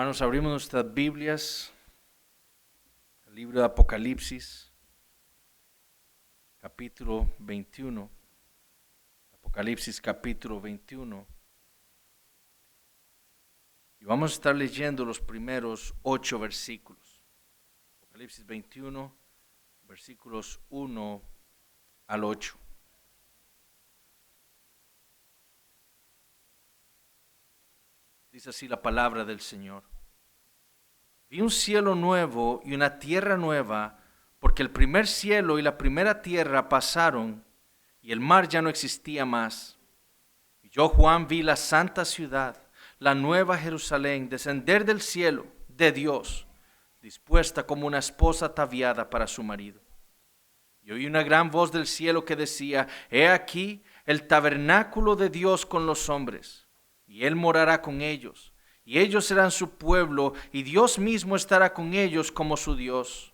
Hermanos, abrimos nuestras Biblias, el libro de Apocalipsis, capítulo 21. Apocalipsis capítulo 21. Y vamos a estar leyendo los primeros 8 versículos. Apocalipsis 21, versículos 1 al 8. Dice así la palabra del Señor. Vi un cielo nuevo y una tierra nueva, porque el primer cielo y la primera tierra pasaron, y el mar ya no existía más. Y yo, Juan, vi la santa ciudad, la nueva Jerusalén, descender del cielo de Dios, dispuesta como una esposa ataviada para su marido. Y oí una gran voz del cielo que decía: He aquí el tabernáculo de Dios con los hombres, y Él morará con ellos, y ellos serán su pueblo, y Dios mismo estará con ellos como su Dios.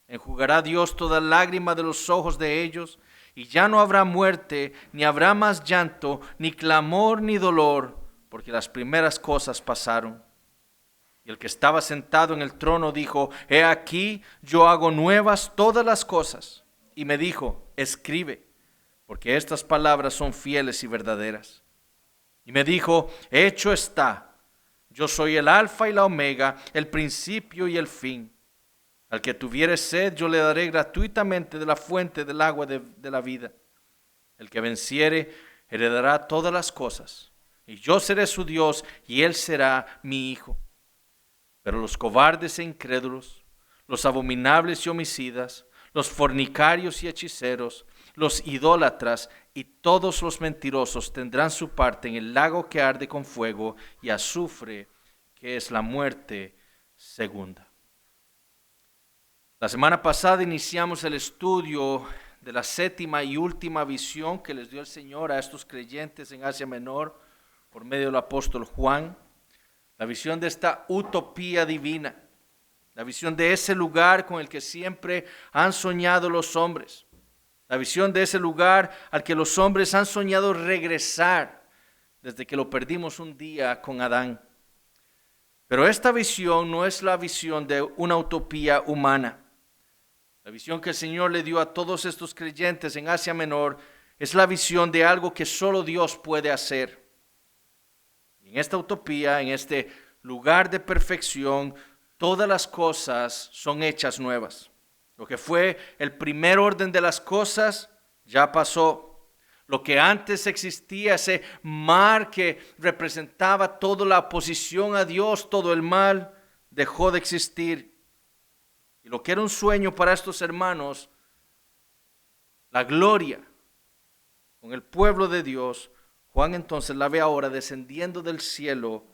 Enjugará Dios toda lágrima de los ojos de ellos, y ya no habrá muerte, ni habrá más llanto, ni clamor, ni dolor, porque las primeras cosas pasaron. Y el que estaba sentado en el trono dijo: He aquí, yo hago nuevas todas las cosas. Y me dijo: Escribe, porque estas palabras son fieles y verdaderas. Y me dijo: Hecho está, yo soy el alfa y la omega, el principio y el fin. Al que tuviere sed, yo le daré gratuitamente de la fuente del agua de la vida. El que venciere, heredará todas las cosas, y yo seré su Dios, y él será mi hijo. Pero los cobardes e incrédulos, los abominables y homicidas, los fornicarios y hechiceros, los idólatras y todos los mentirosos tendrán su parte en el lago que arde con fuego y azufre, que es la muerte segunda. La semana pasada iniciamos el estudio de la séptima y última visión que les dio el Señor a estos creyentes en Asia Menor por medio del apóstol Juan. La visión de esta utopía divina, la visión de ese lugar con el que siempre han soñado los hombres, la visión de ese lugar al que los hombres han soñado regresar desde que lo perdimos un día con Adán. Pero esta visión no es la visión de una utopía humana. La visión que el Señor le dio a todos estos creyentes en Asia Menor es la visión de algo que solo Dios puede hacer. En esta utopía, en este lugar de perfección, todas las cosas son hechas nuevas. Lo que fue el primer orden de las cosas ya pasó. Lo que antes existía, ese mar que representaba toda la oposición a Dios, todo el mal, dejó de existir. Y lo que era un sueño para estos hermanos, la gloria con el pueblo de Dios, Juan entonces la ve ahora descendiendo del cielo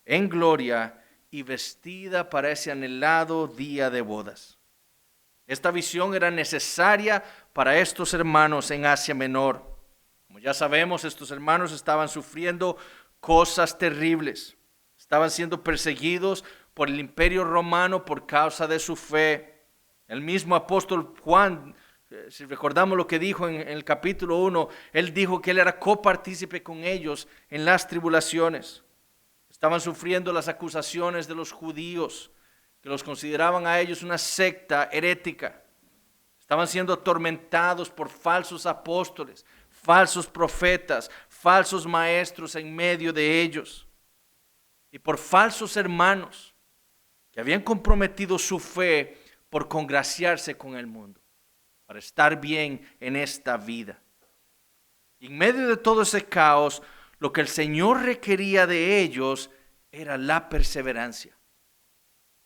en gloria y vestida para ese anhelado día de bodas. Esta visión era necesaria para estos hermanos en Asia Menor. Como ya sabemos, estos hermanos estaban sufriendo cosas terribles. Estaban siendo perseguidos por el imperio romano por causa de su fe. El mismo apóstol Juan, si recordamos lo que dijo en el capítulo 1, él dijo que él era copartícipe con ellos en las tribulaciones. Estaban sufriendo las acusaciones de los judíos, que los consideraban a ellos una secta herética. Estaban siendo atormentados por falsos apóstoles, falsos profetas, falsos maestros en medio de ellos, y por falsos hermanos que habían comprometido su fe por congraciarse con el mundo, para estar bien en esta vida. Y en medio de todo ese caos, lo que el Señor requería de ellos era la perseverancia.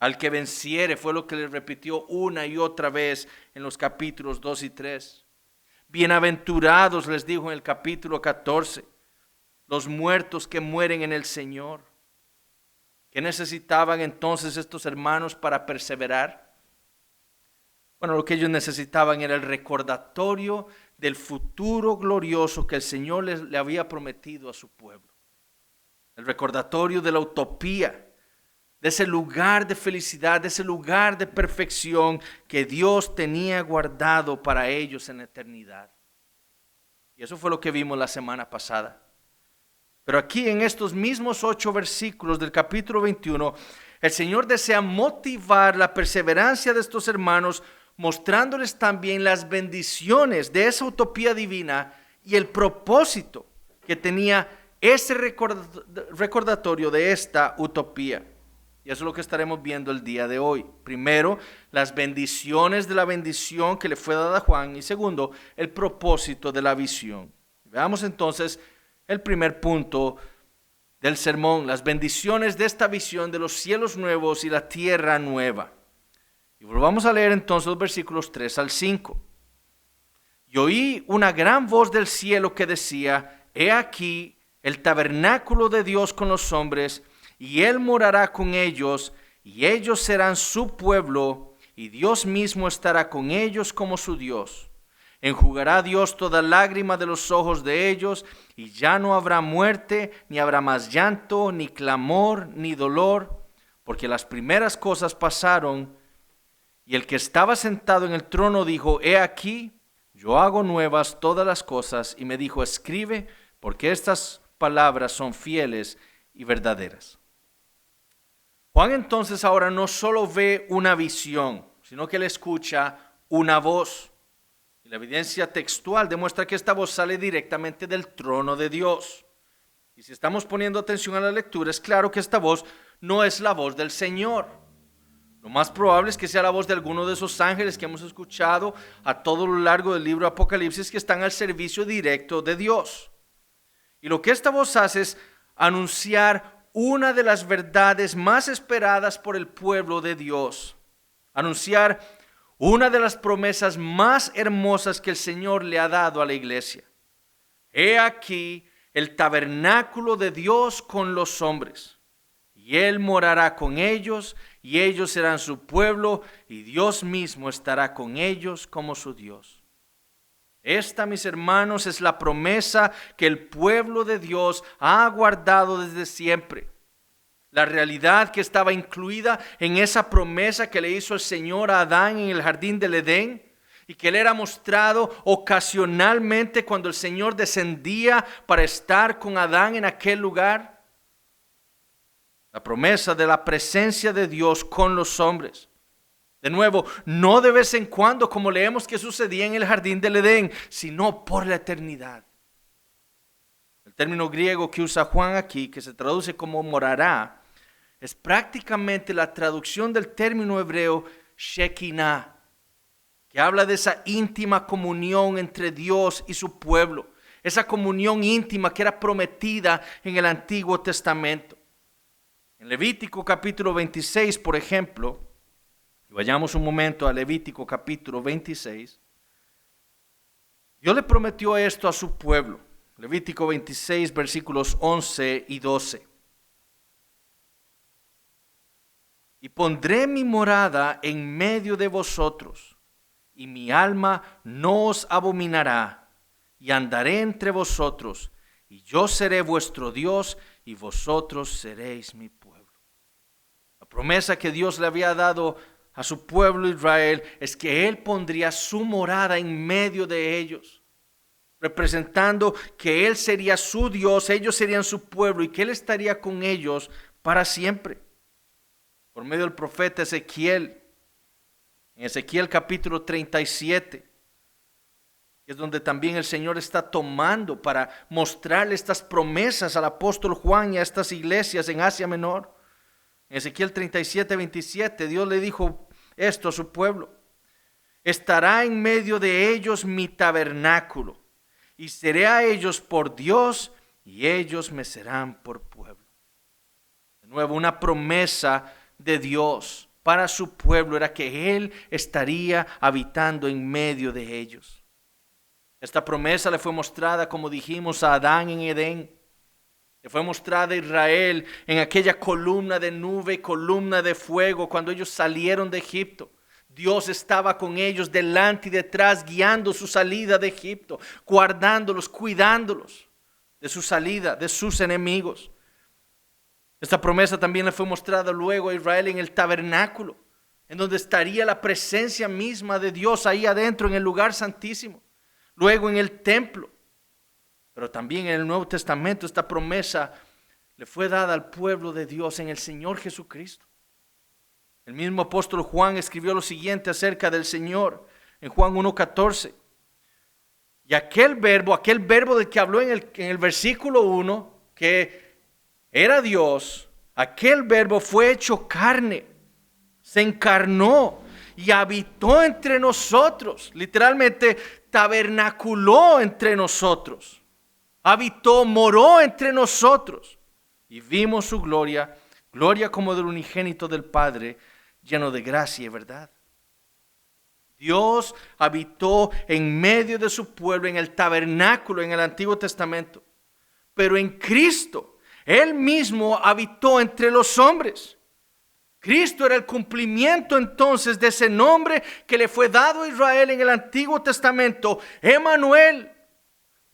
Al que venciere, fue lo que les repitió una y otra vez en los capítulos 2 y 3. Bienaventurados, les dijo en el capítulo 14, los muertos que mueren en el Señor. ¿Qué necesitaban entonces estos hermanos para perseverar? Bueno, lo que ellos necesitaban era el recordatorio del futuro glorioso que el Señor le había prometido a su pueblo. El recordatorio de la utopía, de ese lugar de felicidad, de ese lugar de perfección que Dios tenía guardado para ellos en la eternidad. Y eso fue lo que vimos la semana pasada. Pero aquí en estos mismos 8 versículos del capítulo 21, el Señor desea motivar la perseverancia de estos hermanos, mostrándoles también las bendiciones de esa utopía divina y el propósito que tenía ese recordatorio de esta utopía. Y eso es lo que estaremos viendo el día de hoy. Primero, las bendiciones de la bendición que le fue dada a Juan. Y segundo, el propósito de la visión. Veamos entonces el primer punto del sermón, las bendiciones de esta visión de los cielos nuevos y la tierra nueva. Y volvamos a leer entonces los versículos 3 al 5. Y oí una gran voz del cielo que decía: He aquí el tabernáculo de Dios con los hombres, y Él morará con ellos, y ellos serán su pueblo, y Dios mismo estará con ellos como su Dios. Enjugará Dios toda lágrima de los ojos de ellos, y ya no habrá muerte, ni habrá más llanto, ni clamor, ni dolor, porque las primeras cosas pasaron. Y el que estaba sentado en el trono dijo: He aquí, yo hago nuevas todas las cosas. Y me dijo: escribe, porque estas palabras son fieles y verdaderas. Juan entonces ahora no solo ve una visión, sino que él escucha una voz. Y la evidencia textual demuestra que esta voz sale directamente del trono de Dios. Y si estamos poniendo atención a la lectura, es claro que esta voz no es la voz del Señor. Lo más probable es que sea la voz de alguno de esos ángeles que hemos escuchado a todo lo largo del libro de Apocalipsis, que están al servicio directo de Dios. Y lo que esta voz hace es anunciar una de las verdades más esperadas por el pueblo de Dios. Anunciar una de las promesas más hermosas que el Señor le ha dado a la iglesia. He aquí el tabernáculo de Dios con los hombres, y Él morará con ellos, y ellos serán su pueblo, y Dios mismo estará con ellos como su Dios. Esta, mis hermanos, es la promesa que el pueblo de Dios ha guardado desde siempre. La realidad que estaba incluida en esa promesa que le hizo el Señor a Adán en el jardín del Edén, y que le era mostrado ocasionalmente cuando el Señor descendía para estar con Adán en aquel lugar. La promesa de la presencia de Dios con los hombres. De nuevo, no de vez en cuando, como leemos que sucedía en el jardín del Edén, sino por la eternidad. El término griego que usa Juan aquí, que se traduce como morará, es prácticamente la traducción del término hebreo Shekinah, que habla de esa íntima comunión entre Dios y su pueblo, esa comunión íntima que era prometida en el Antiguo Testamento. En Levítico capítulo 26, por ejemplo, y vayamos un momento a Levítico capítulo 26, Dios le prometió esto a su pueblo. Levítico 26, versículos 11 y 12. Y pondré mi morada en medio de vosotros, y mi alma no os abominará, y andaré entre vosotros, y yo seré vuestro Dios, y vosotros seréis mi pueblo. La promesa que Dios le había dado a su pueblo Israel es que Él pondría su morada en medio de ellos, representando que Él sería su Dios, ellos serían su pueblo, y que Él estaría con ellos para siempre. Por medio del profeta Ezequiel, en Ezequiel capítulo 37, es donde también el Señor está tomando para mostrarle estas promesas al apóstol Juan y a estas iglesias en Asia Menor. En Ezequiel 37, 27, Dios le dijo esto a su pueblo: estará en medio de ellos mi tabernáculo, y seré a ellos por Dios, y ellos me serán por pueblo. De nuevo, una promesa de Dios para su pueblo era que Él estaría habitando en medio de ellos. Esta promesa le fue mostrada, como dijimos, a Adán en Edén. Le fue mostrada a Israel en aquella columna de nube, columna de fuego, cuando ellos salieron de Egipto. Dios estaba con ellos delante y detrás, guiando su salida de Egipto, guardándolos, cuidándolos de su salida, de sus enemigos. Esta promesa también le fue mostrada luego a Israel en el tabernáculo, en donde estaría la presencia misma de Dios ahí adentro en el lugar santísimo. Luego en el templo. Pero Pero también en el Nuevo Testamento esta promesa le fue dada al pueblo de Dios en el Señor Jesucristo. El mismo apóstol Juan escribió lo siguiente acerca del Señor en Juan 1:14. Y aquel verbo del que habló en el versículo 1, que era Dios, aquel verbo fue hecho carne, se encarnó y habitó entre nosotros. Literalmente tabernaculó entre nosotros. Habitó, moró entre nosotros. Y vimos su gloria, gloria como del unigénito del Padre, lleno de gracia y verdad. Dios habitó en medio de su pueblo, en el tabernáculo en el Antiguo Testamento. Pero en Cristo, Él mismo habitó entre los hombres. Cristo era el cumplimiento entonces de ese nombre que le fue dado a Israel en el Antiguo Testamento, Emmanuel,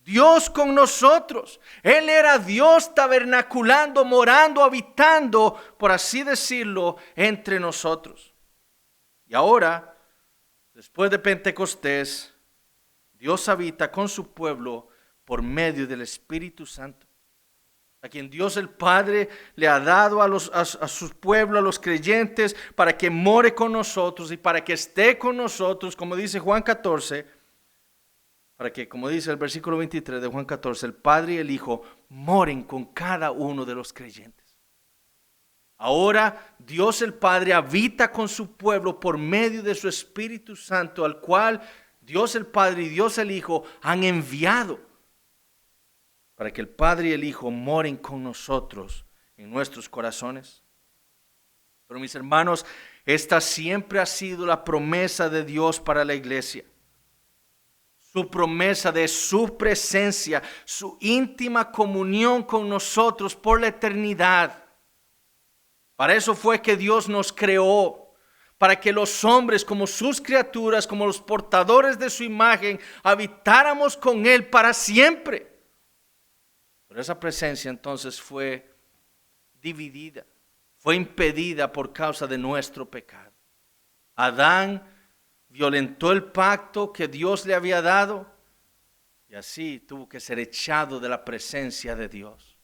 Dios con nosotros. Él era Dios tabernaculando, morando, habitando, por así decirlo, entre nosotros. Y ahora, después de Pentecostés, Dios habita con su pueblo por medio del Espíritu Santo, a quien Dios el Padre le ha dado a su pueblo, a los creyentes, para que more con nosotros y para que esté con nosotros, como dice Juan 14, para que, como dice el versículo 23 de Juan 14, el Padre y el Hijo moren con cada uno de los creyentes. Ahora Dios el Padre habita con su pueblo por medio de su Espíritu Santo, al cual Dios el Padre y Dios el Hijo han enviado para que el Padre y el Hijo moren con nosotros en nuestros corazones. Pero mis hermanos, esta siempre ha sido la promesa de Dios para la iglesia. Su promesa de su presencia, su íntima comunión con nosotros por la eternidad. Para eso fue que Dios nos creó, para que los hombres como sus criaturas, como los portadores de su imagen, habitáramos con Él para siempre. Pero esa presencia entonces fue dividida, fue impedida por causa de nuestro pecado. Adán violentó el pacto que Dios le había dado y así tuvo que ser echado de la presencia de Dios.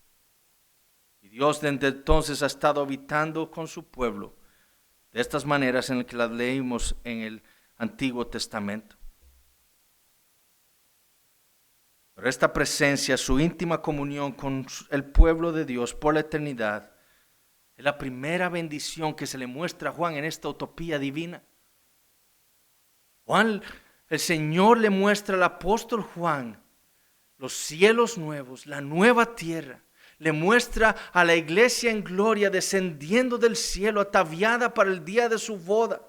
Y Dios desde entonces ha estado habitando con su pueblo de estas maneras en las que las leímos en el Antiguo Testamento. Pero esta presencia, su íntima comunión con el pueblo de Dios por la eternidad, es la primera bendición que se le muestra a Juan en esta utopía divina. Juan, el Señor le muestra al apóstol Juan los cielos nuevos, la nueva tierra. Le muestra a la iglesia en gloria descendiendo del cielo, ataviada para el día de su boda,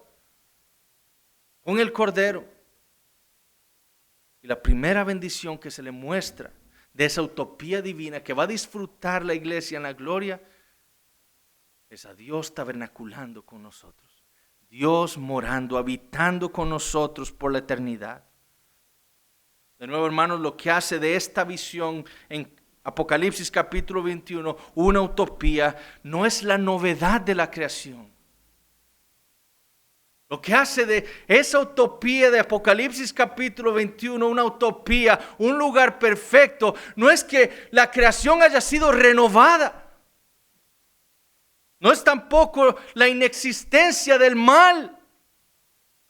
con el Cordero. Y la primera bendición que se le muestra de esa utopía divina que va a disfrutar la iglesia en la gloria es a Dios tabernaculando con nosotros. Dios morando, habitando con nosotros por la eternidad. De nuevo, hermanos, lo que hace de esta visión en Apocalipsis capítulo 21 una utopía no es la novedad de la creación. Lo que hace de esa utopía de Apocalipsis capítulo 21 una utopía, un lugar perfecto, no es que la creación haya sido renovada. No es tampoco la inexistencia del mal.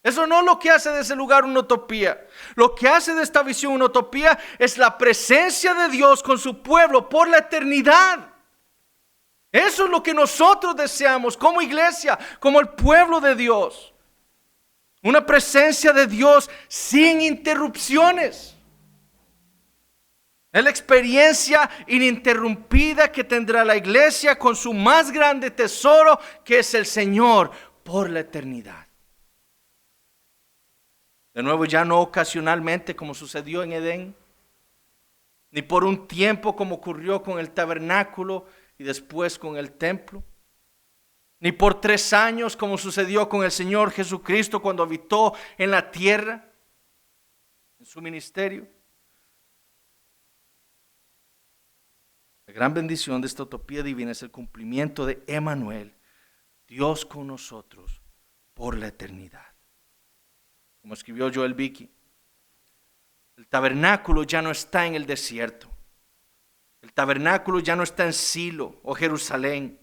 Eso no es lo que hace de ese lugar una utopía. Lo que hace de esta visión una utopía es la presencia de Dios con su pueblo por la eternidad. Eso es lo que nosotros deseamos como iglesia, como el pueblo de Dios. Una presencia de Dios sin interrupciones. Es la experiencia ininterrumpida que tendrá la iglesia con su más grande tesoro, que es el Señor, por la eternidad. De nuevo, ya no ocasionalmente como sucedió en Edén, ni por un tiempo como ocurrió con el tabernáculo y después con el templo, ni por 3 años como sucedió con el Señor Jesucristo cuando habitó en la tierra, en su ministerio. La gran bendición de esta utopía divina es el cumplimiento de Emmanuel, Dios con nosotros por la eternidad. Como escribió Joel Vicky, el tabernáculo ya no está en el desierto. El tabernáculo ya no está en Silo o Jerusalén.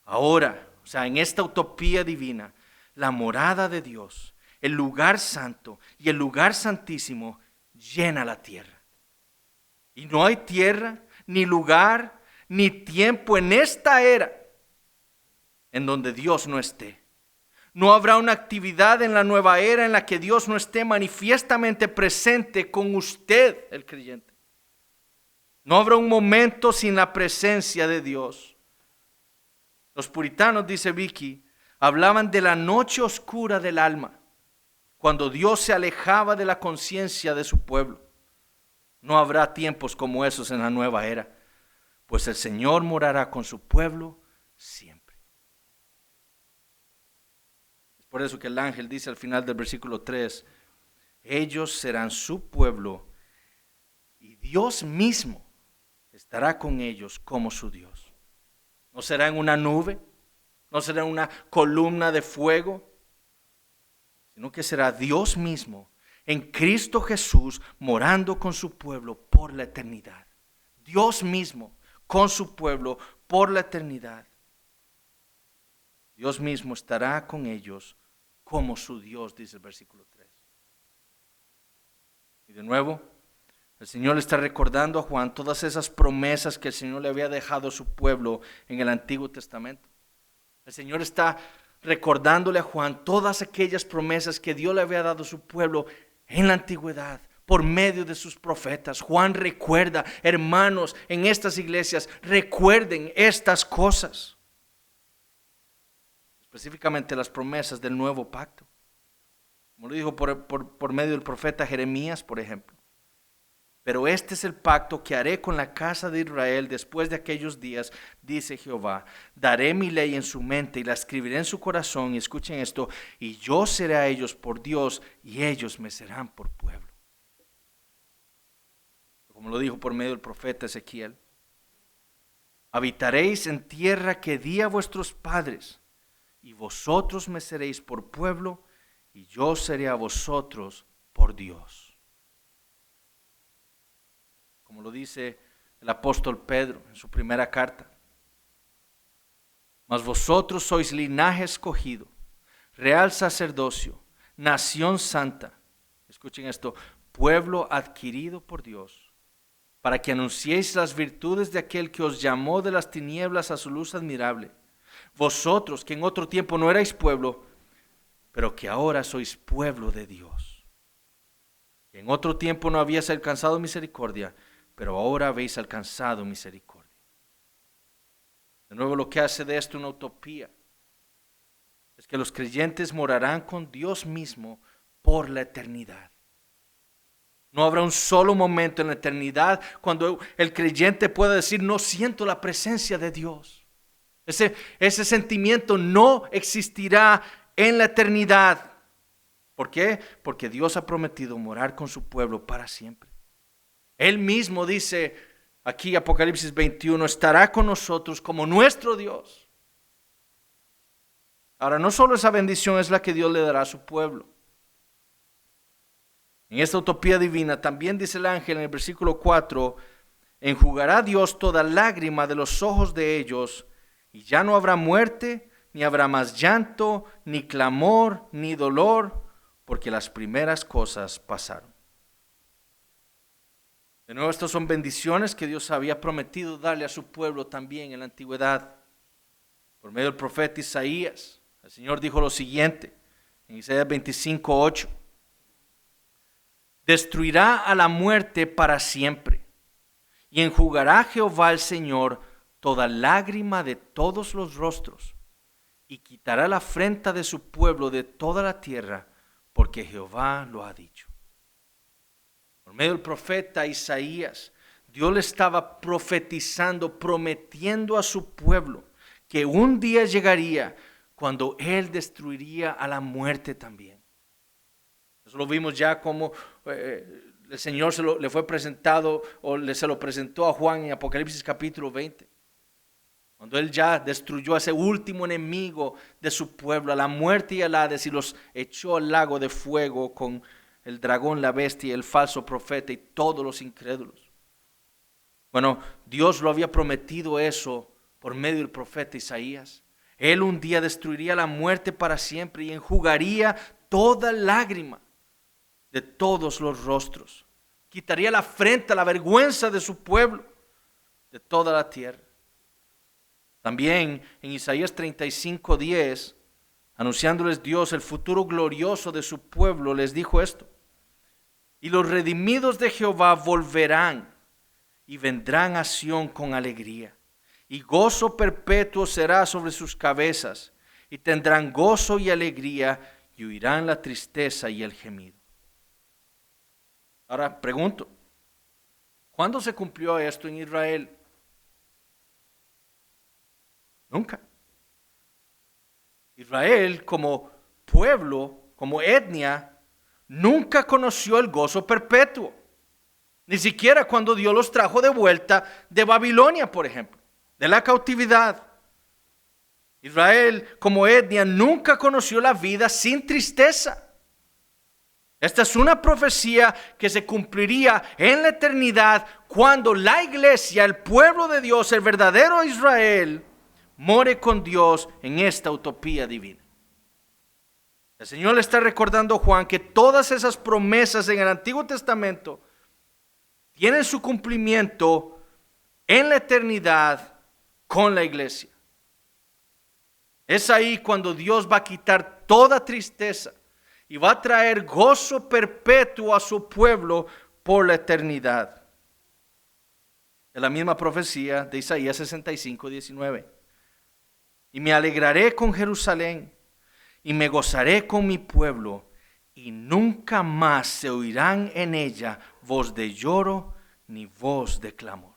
Ahora, o sea, en esta utopía divina, la morada de Dios, el lugar santo y el lugar santísimo llena la tierra. Y no hay tierra, ni lugar, ni tiempo en esta era en donde Dios no esté. No habrá una actividad en la nueva era en la que Dios no esté manifiestamente presente con usted, el creyente. No habrá un momento sin la presencia de Dios. Los puritanos, dice Vicky, hablaban de la noche oscura del alma, cuando Dios se alejaba de la conciencia de su pueblo. No habrá tiempos como esos en la nueva era, pues el Señor morará con su pueblo siempre. Es por eso que el ángel dice al final del versículo 3, ellos serán su pueblo y Dios mismo estará con ellos como su Dios. No será en una nube, no será en una columna de fuego, sino que será Dios mismo en Cristo Jesús morando con su pueblo por la eternidad. Dios mismo con su pueblo por la eternidad. Dios mismo estará con ellos como su Dios, dice el versículo 3. Y de nuevo, el Señor le está recordando a Juan todas esas promesas que el Señor le había dejado a su pueblo en el Antiguo Testamento. El Señor está recordándole a Juan todas aquellas promesas que Dios le había dado a su pueblo en la antigüedad por medio de sus profetas. Juan recuerda, hermanos, en estas iglesias, recuerden estas cosas. Específicamente las promesas del nuevo pacto. Como lo dijo por medio del profeta Jeremías, por ejemplo. Pero este es el pacto que haré con la casa de Israel después de aquellos días, dice Jehová. Daré mi ley en su mente y la escribiré en su corazón. Y escuchen esto, y yo seré a ellos por Dios y ellos me serán por pueblo. Como lo dijo por medio del profeta Ezequiel. Habitaréis en tierra que di a vuestros padres y vosotros me seréis por pueblo y yo seré a vosotros por Dios. Como lo dice el apóstol Pedro en su primera carta. Mas vosotros sois linaje escogido, real sacerdocio, nación santa. Escuchen esto, pueblo adquirido por Dios, para que anunciéis las virtudes de aquel que os llamó de las tinieblas a su luz admirable. Vosotros que en otro tiempo no erais pueblo, pero que ahora sois pueblo de Dios. Que en otro tiempo no habíais alcanzado misericordia, pero ahora habéis alcanzado misericordia. De nuevo, lo que hace de esto una utopía es que los creyentes morarán con Dios mismo por la eternidad. No habrá un solo momento en la eternidad cuando el creyente pueda decir, no siento la presencia de Dios. Ese sentimiento no existirá en la eternidad. ¿Por qué? Porque Dios ha prometido morar con su pueblo para siempre. Él mismo dice aquí, Apocalipsis 21, estará con nosotros como nuestro Dios. Ahora, no solo esa bendición es la que Dios le dará a su pueblo. En esta utopía divina también dice el ángel en el versículo 4, enjugará Dios toda lágrima de los ojos de ellos, y ya no habrá muerte, ni habrá más llanto, ni clamor, ni dolor, porque las primeras cosas pasaron. De nuevo, estas son bendiciones que Dios había prometido darle a su pueblo también en la antigüedad. Por medio del profeta Isaías, el Señor dijo lo siguiente, en Isaías 25:8. Destruirá a la muerte para siempre, y enjugará Jehová el Señor toda lágrima de todos los rostros, y quitará la afrenta de su pueblo de toda la tierra, porque Jehová lo ha dicho. Por medio del profeta Isaías, Dios le estaba profetizando, prometiendo a su pueblo que un día llegaría cuando Él destruiría a la muerte también. Eso lo vimos ya como el Señor le fue presentado o se lo presentó a Juan en Apocalipsis capítulo 20. Cuando Él ya destruyó a ese último enemigo de su pueblo, a la muerte y al Hades, y los echó al lago de fuego con el dragón, la bestia, el falso profeta y todos los incrédulos. Bueno, Dios lo había prometido eso por medio del profeta Isaías. Él un día destruiría la muerte para siempre y enjugaría toda lágrima de todos los rostros. Quitaría la afrenta, la vergüenza de su pueblo, de toda la tierra. También en Isaías 35:10, anunciándoles Dios el futuro glorioso de su pueblo, les dijo esto: y los redimidos de Jehová volverán y vendrán a Sión con alegría, y gozo perpetuo será sobre sus cabezas, y tendrán gozo y alegría, y huirán la tristeza y el gemido. Ahora pregunto, ¿cuándo se cumplió esto en Israel? Nunca. Israel como pueblo, como etnia, nunca conoció el gozo perpetuo. Ni siquiera cuando Dios los trajo de vuelta de Babilonia, por ejemplo, de la cautividad. Israel como etnia nunca conoció la vida sin tristeza. Esta es una profecía que se cumpliría en la eternidad cuando la iglesia, el pueblo de Dios, el verdadero Israel, more con Dios en esta utopía divina. El Señor le está recordando a Juan que todas esas promesas en el Antiguo Testamento tienen su cumplimiento en la eternidad con la iglesia. Es ahí cuando Dios va a quitar toda tristeza y va a traer gozo perpetuo a su pueblo por la eternidad. Es la misma profecía de Isaías 65:19. Y me alegraré con Jerusalén y me gozaré con mi pueblo, y nunca más se oirán en ella voz de lloro ni voz de clamor.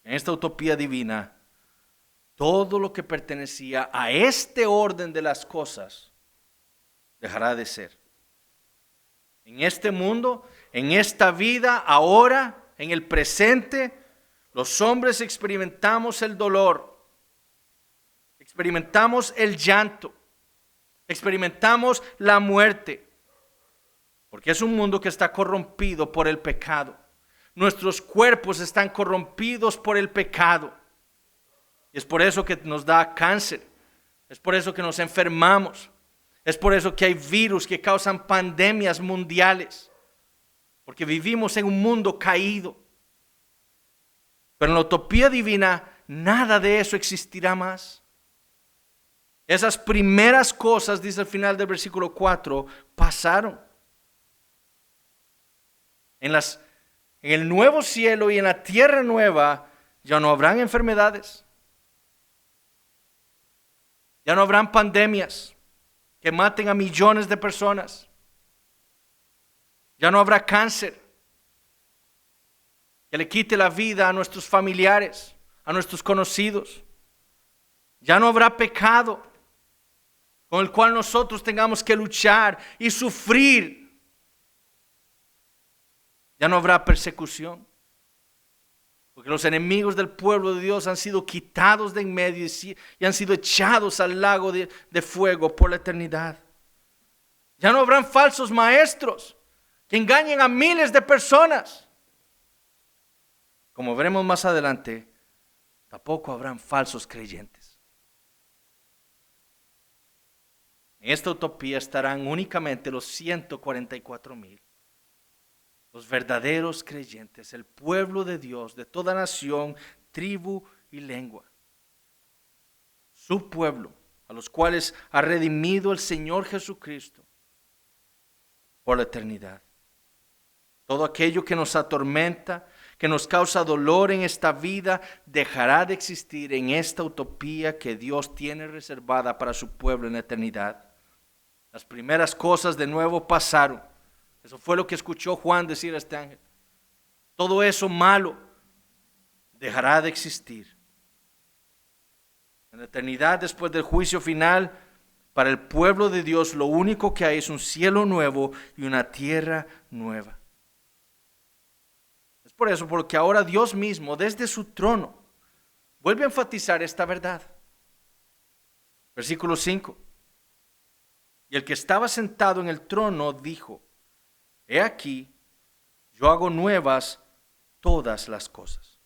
En esta utopía divina, todo lo que pertenecía a este orden de las cosas dejará de ser. En este mundo, en esta vida, ahora, en el presente, los hombres experimentamos el dolor, experimentamos el llanto, experimentamos la muerte, porque es un mundo que está corrompido por el pecado. Nuestros cuerpos están corrompidos por el pecado. Y es por eso que nos da cáncer, es por eso que nos enfermamos, es por eso que hay virus que causan pandemias mundiales, porque vivimos en un mundo caído. Pero en la utopía divina, nada de eso existirá más. Esas primeras cosas, dice al final del versículo 4, pasaron. En el nuevo cielo y en la tierra nueva ya no habrán enfermedades. Ya no habrán pandemias que maten a millones de personas. Ya no habrá cáncer que le quite la vida a nuestros familiares, a nuestros conocidos. Ya no habrá pecado con el cual nosotros tengamos que luchar y sufrir. Ya no habrá persecución, porque los enemigos del pueblo de Dios han sido quitados de en medio y han sido echados al lago de fuego por la eternidad. Ya no habrán falsos maestros que engañen a miles de personas. Como veremos más adelante, tampoco habrán falsos creyentes. En esta utopía estarán únicamente los 144,000. Los verdaderos creyentes, el pueblo de Dios, de toda nación, tribu y lengua. Su pueblo, a los cuales ha redimido el Señor Jesucristo por la eternidad. Todo aquello que nos atormenta, que nos causa dolor en esta vida, dejará de existir en esta utopía que Dios tiene reservada para su pueblo en la eternidad. Las primeras cosas de nuevo pasaron. Eso fue lo que escuchó Juan decir a este ángel. Todo eso malo dejará de existir. En la eternidad, después del juicio final, para el pueblo de Dios lo único que hay es un cielo nuevo y una tierra nueva. Es por eso, porque ahora Dios mismo, desde su trono, vuelve a enfatizar esta verdad. Versículo 5. Y el que estaba sentado en el trono dijo: He aquí, yo hago nuevas todas las cosas.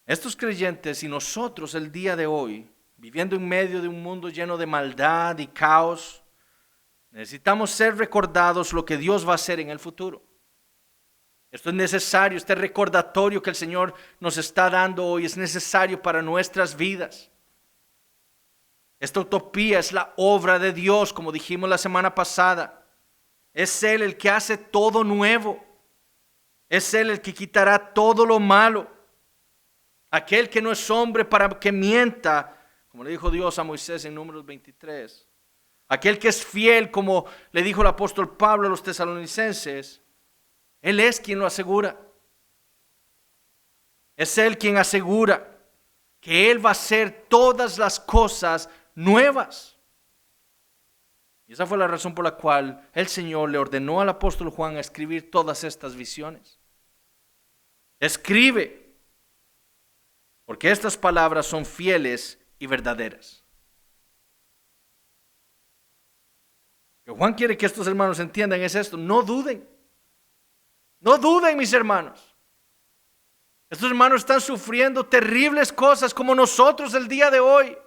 Estos creyentes y nosotros el día de hoy, viviendo en medio de un mundo lleno de maldad y caos, necesitamos ser recordados lo que Dios va a hacer en el futuro. Esto es necesario, este recordatorio que el Señor nos está dando hoy es necesario para nuestras vidas. Esta utopía es la obra de Dios, como dijimos la semana pasada. Es Él el que hace todo nuevo. Es Él el que quitará todo lo malo. Aquel que no es hombre para que mienta, como le dijo Dios a Moisés en Números 23. Aquel que es fiel, como le dijo el apóstol Pablo a los tesalonicenses. Él es quien lo asegura. Es Él quien asegura que Él va a hacer todas las cosas nuevas. Y esa fue la razón por la cual el Señor le ordenó al apóstol Juan a escribir todas estas visiones. Escribe, porque estas palabras son fieles y verdaderas. Lo que Juan quiere que estos hermanos entiendan es esto: no duden. No duden, mis hermanos. Estos hermanos están sufriendo terribles cosas como nosotros el día de hoy.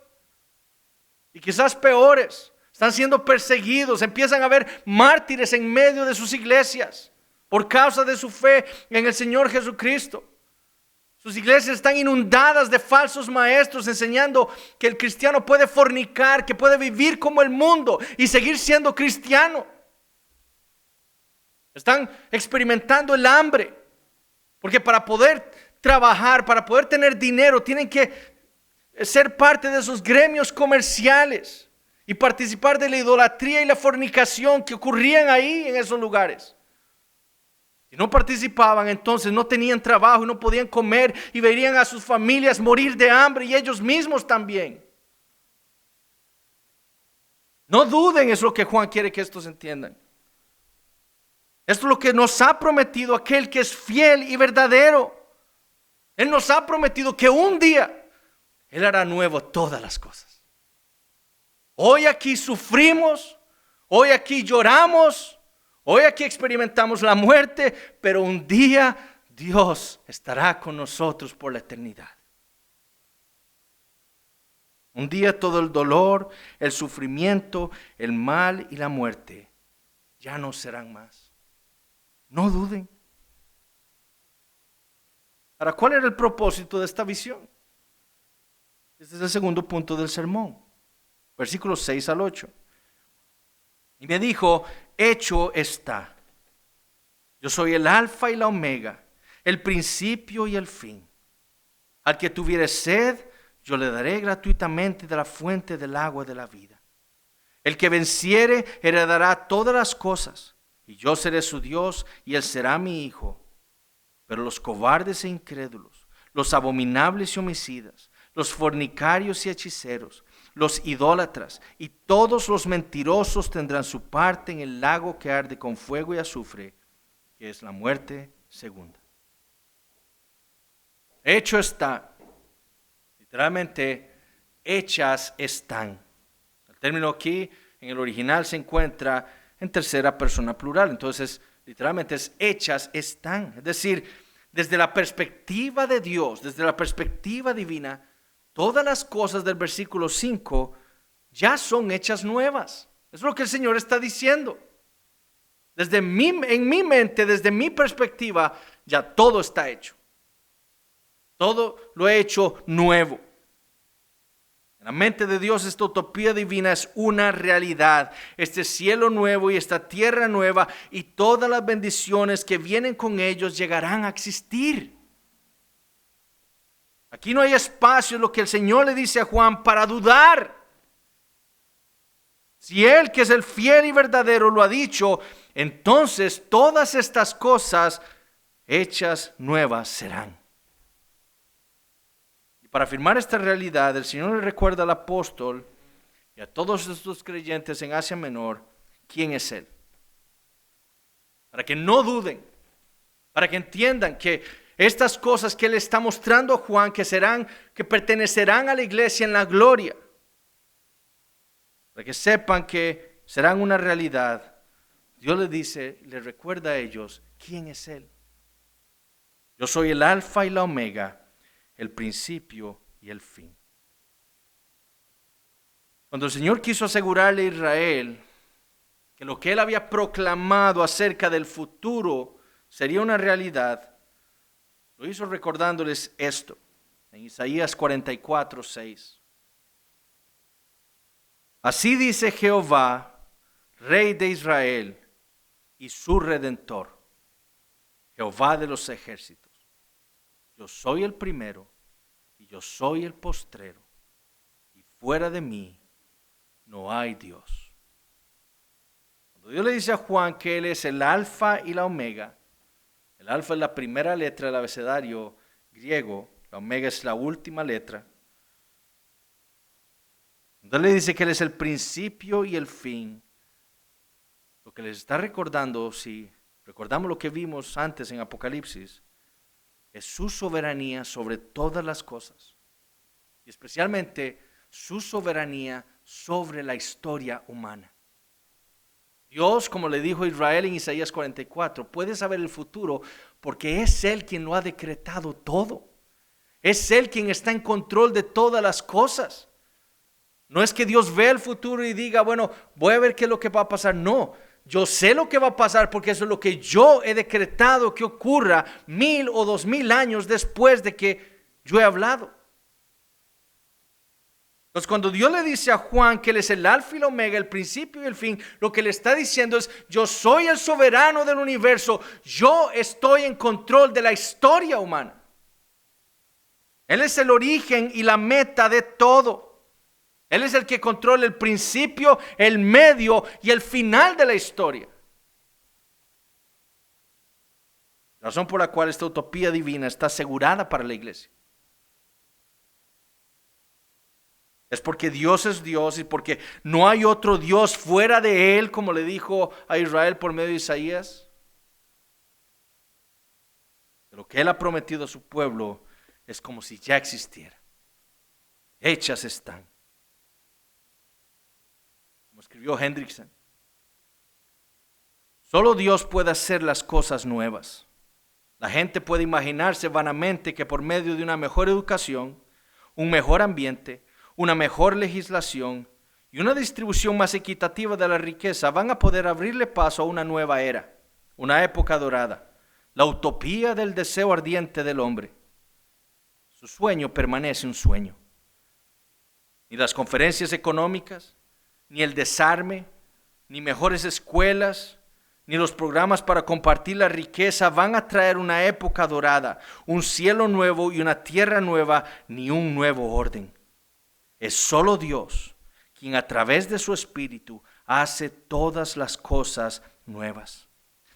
Y quizás peores. Están siendo perseguidos. Empiezan a haber mártires en medio de sus iglesias por causa de su fe en el Señor Jesucristo. Sus iglesias están inundadas de falsos maestros enseñando que el cristiano puede fornicar, que puede vivir como el mundo y seguir siendo cristiano. Están experimentando el hambre, porque para poder trabajar, para poder tener dinero, tienen que ser parte de esos gremios comerciales y participar de la idolatría y la fornicación que ocurrían ahí en esos lugares. Si no participaban, entonces no tenían trabajo y no podían comer y verían a sus familias morir de hambre y ellos mismos también. No duden, es lo que Juan quiere que estos entiendan. Esto es lo que nos ha prometido aquel que es fiel y verdadero. Él nos ha prometido que un día Él hará nuevo todas las cosas. Hoy aquí sufrimos, hoy aquí lloramos, hoy aquí experimentamos la muerte, pero un día Dios estará con nosotros por la eternidad. Un día todo el dolor, el sufrimiento, el mal y la muerte ya no serán más. No duden. Ahora, ¿cuál era el propósito de esta visión? Este es el segundo punto del sermón. Versículos 6 al 8. Y me dijo: hecho está. Yo soy el alfa y la omega, el principio y el fin. Al que tuviere sed, yo le daré gratuitamente de la fuente del agua de la vida. El que venciere heredará todas las cosas. Y yo seré su Dios y él será mi hijo. Pero los cobardes e incrédulos, los abominables y homicidas, los fornicarios y hechiceros, los idólatras y todos los mentirosos tendrán su parte en el lago que arde con fuego y azufre, que es la muerte segunda. Hecho está. Literalmente, hechas están. El término aquí en el original se encuentra en tercera persona plural. Entonces, literalmente es hechas están. Es decir, desde la perspectiva de Dios, desde la perspectiva divina, todas las cosas del versículo 5 ya son hechas nuevas. Es lo que el Señor está diciendo. En mi mente, desde mi perspectiva, ya todo está hecho. Todo lo he hecho nuevo. En la mente de Dios, esta utopía divina es una realidad. Este cielo nuevo y esta tierra nueva y todas las bendiciones que vienen con ellos llegarán a existir. Aquí no hay espacio, lo que el Señor le dice a Juan, para dudar. Si Él, que es el fiel y verdadero, lo ha dicho, entonces todas estas cosas hechas nuevas serán. Para afirmar esta realidad, el Señor le recuerda al apóstol y a todos estos creyentes en Asia Menor quién es Él. Para que no duden, para que entiendan que estas cosas que Él está mostrando a Juan, que pertenecerán a la iglesia en la gloria, para que sepan que serán una realidad, Dios les dice, les recuerda a ellos quién es Él. Yo soy el alfa y la omega, el principio y el fin. Cuando el Señor quiso asegurarle a Israel que lo que Él había proclamado acerca del futuro sería una realidad, lo hizo recordándoles esto en Isaías 44:6. Así dice Jehová, Rey de Israel y su Redentor, Jehová de los ejércitos. Yo soy el primero y yo soy el postrero, y fuera de mí no hay Dios. Cuando Dios le dice a Juan que Él es el alfa y la omega, el alfa es la primera letra del abecedario griego, la omega es la última letra. Cuando Él le dice que Él es el principio y el fin, lo que les está recordando, si recordamos lo que vimos antes en Apocalipsis, es su soberanía sobre todas las cosas, y especialmente su soberanía sobre la historia humana. Dios, como le dijo a Israel en Isaías 44, puede saber el futuro porque es Él quien lo ha decretado todo. Es Él quien está en control de todas las cosas. No es que Dios vea el futuro y diga, bueno, voy a ver qué es lo que va a pasar. No, yo sé lo que va a pasar porque eso es lo que yo he decretado que ocurra 1000 o 2000 años después de que yo he hablado. Entonces, cuando Dios le dice a Juan que Él es el alfa y el omega, el principio y el fin, lo que le está diciendo es, yo soy el soberano del universo, yo estoy en control de la historia humana. Él es el origen y la meta de todo. Él es el que controla el principio, el medio y el final de la historia. La razón por la cual esta utopía divina está asegurada para la iglesia es porque Dios es Dios y porque no hay otro Dios fuera de Él, como le dijo a Israel por medio de Isaías. Lo que Él ha prometido a su pueblo es como si ya existiera. Hechas están. Como escribió Hendrickson, solo Dios puede hacer las cosas nuevas. La gente puede imaginarse vanamente que por medio de una mejor educación, un mejor ambiente, una mejor legislación y una distribución más equitativa de la riqueza van a poder abrirle paso a una nueva era, una época dorada, la utopía del deseo ardiente del hombre. Su sueño permanece un sueño. Ni las conferencias económicas, ni el desarme, ni mejores escuelas, ni los programas para compartir la riqueza van a traer una época dorada, un cielo nuevo y una tierra nueva, ni un nuevo orden. Es solo Dios quien a través de su Espíritu hace todas las cosas nuevas.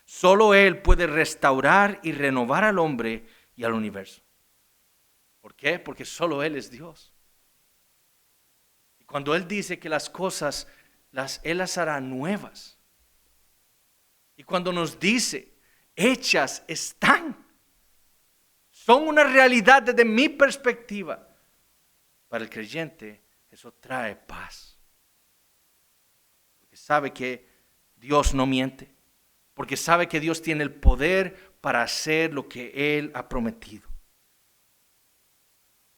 Solo Él puede restaurar y renovar al hombre y al universo. ¿Por qué? Porque solo Él es Dios. Y cuando Él dice que las cosas, Él las hará nuevas. Y cuando nos dice, hechas están, son una realidad desde mi perspectiva. Para el creyente eso trae paz. Porque sabe que Dios no miente. Porque sabe que Dios tiene el poder para hacer lo que Él ha prometido.